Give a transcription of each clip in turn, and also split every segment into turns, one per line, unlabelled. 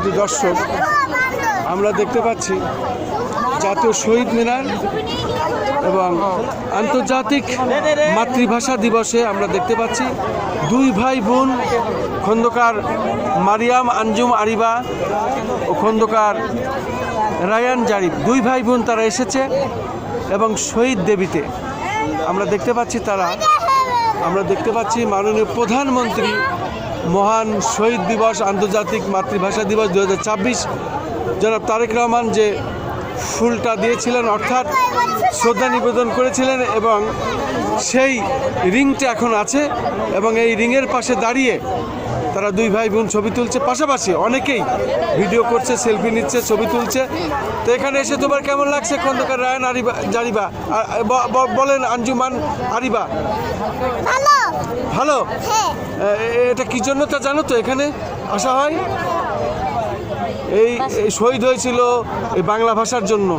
শুধু দর্শক, আমরা দেখতে পাচ্ছি জাতীয় শহীদ মিনার এবং আন্তর্জাতিক মাতৃভাষা দিবসে আমরা দেখতে পাচ্ছি দুই ভাই বোন খন্দকার মারিয়াম আঞ্জুম আরিবা ও খন্দকার রায়ান জারিফ, দুই ভাই বোন তারা এসেছে এবং শহীদ দেবীতে আমরা দেখতে পাচ্ছি মাননীয় প্রধানমন্ত্রী মহান শহীদ দিবস আন্তর্জাতিক মাতৃভাষা দিবস 2026 জনাব তারেক রহমান যে ফুলটা দিয়েছিলেন অর্থাৎ শ্রদ্ধা নিবেদন করেছিলেন এবং সেই রিংটা এখন আছে এবং এই রিংয়ের পাশে দাঁড়িয়ে তারা দুই ভাই বোন ছবি তুলছে, পাশাপাশি অনেকেই ভিডিও করছে, সেলফি নিচ্ছে, ছবি তুলছে। তো এখানে এসে তোমার কেমন লাগছে খন্দকার রায়ান জারিবা? বলেন আঞ্জুমান আরিবা। ভালো। এটা কি জন্য তা জানো তো? এখানে আসা হয় এই শহীদ হয়েছিল এই বাংলা ভাষার জন্য,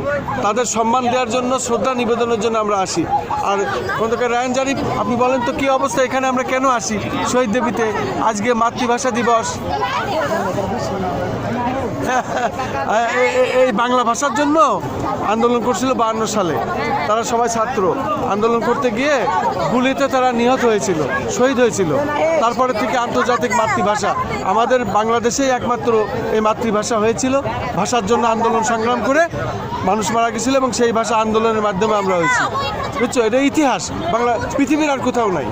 তাদের সম্মান দেওয়ার জন্য, শ্রদ্ধা নিবেদনের জন্য আমরা আসি। আর খন্দকার রায়ান জারিফ, আপনি বলেন তো কি অবস্থা, এখানে আমরা কেন আসি শহীদ দেবীতে? আজকে মাতৃভাষা দিবস, এই বাংলা ভাষার জন্য আন্দোলন করছিল 52 সালে। তারা সবাই ছাত্র, আন্দোলন করতে গিয়ে গুলিতে তারা নিহত হয়েছিল, শহীদ হয়েছিল। তারপরে থেকে আন্তর্জাতিক মাতৃভাষা, আমাদের বাংলাদেশেই একমাত্র এই মাতৃভাষা হয়েছিল। ভাষার জন্য আন্দোলন সংগ্রাম করে মানুষ মারা গেছিল এবং সেই ভাষা আন্দোলনের মাধ্যমে আমরা হয়েছি, বুঝছো? এটা ইতিহাস, বাংলা পৃথিবীর আর কোথাও নাই,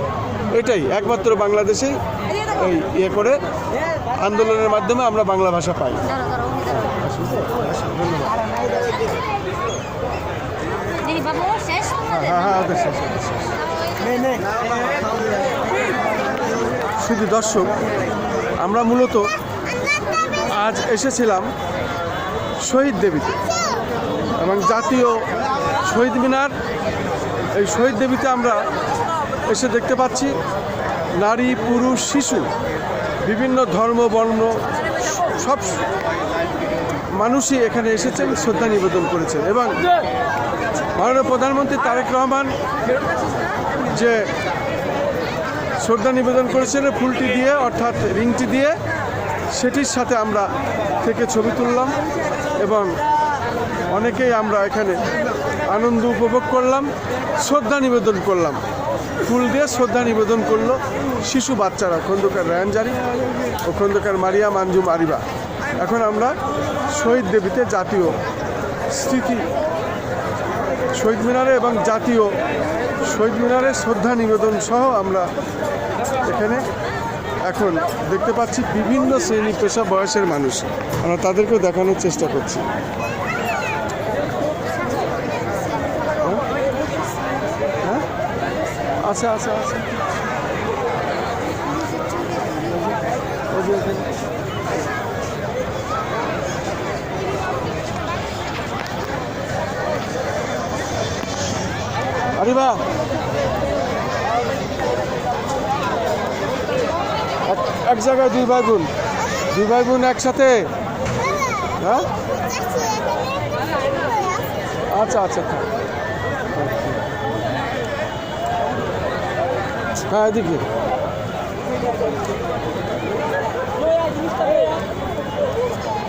এটাই একমাত্র বাংলাদেশেই এই করে আন্দোলনের মাধ্যমে আমরা বাংলা ভাষা পাই। শুধু দর্শক, আমরা মূলত আজ এসেছিলাম শহীদ দেবীতে এবং জাতীয় শহীদ মিনার। এই শহীদ দেবীতে আমরা এসে দেখতে পাচ্ছি নারী, পুরুষ, শিশু, বিভিন্ন ধর্ম, বর্ণ, সব মানুষই এখানে এসেছেন, শ্রদ্ধা নিবেদন করেছেন। এবং মাননীয় প্রধানমন্ত্রী তারেক রহমান যে শ্রদ্ধা নিবেদন করেছেন ফুলটি দিয়ে অর্থাৎ রিংটি দিয়ে, সেটির সাথে আমরা থেকে ছবি তুললাম এবং অনেকেই আমরা এখানে আনন্দ উপভোগ করলাম, শ্রদ্ধা নিবেদন করলাম। ফুল দিয়ে শ্রদ্ধা নিবেদন করলো শিশু বাচ্চারা, খন্দকার রায়ান জারিফ ও খন্দকার মারিয়াম আঞ্জুম আরিবা। এখন আমরা শহীদ দেবীতে জাতীয় স্মৃতি শহীদ মিনারে এবং জাতীয় শহীদ মিনারে শ্রদ্ধা নিবেদন সহ আমরা এখানে এখন দেখতে পাচ্ছি বিভিন্ন শ্রেণী পেশা বয়সের মানুষ, আমরা তাদেরকেও দেখানোর চেষ্টা করছি। আচ্ছা আচ্ছা আচ্ছা, আরিবা এক জায়গায় দুই ভাই বোন একসাথে। হ্যাঁ আচ্ছা আচ্ছা, হ্যাঁ এদিকে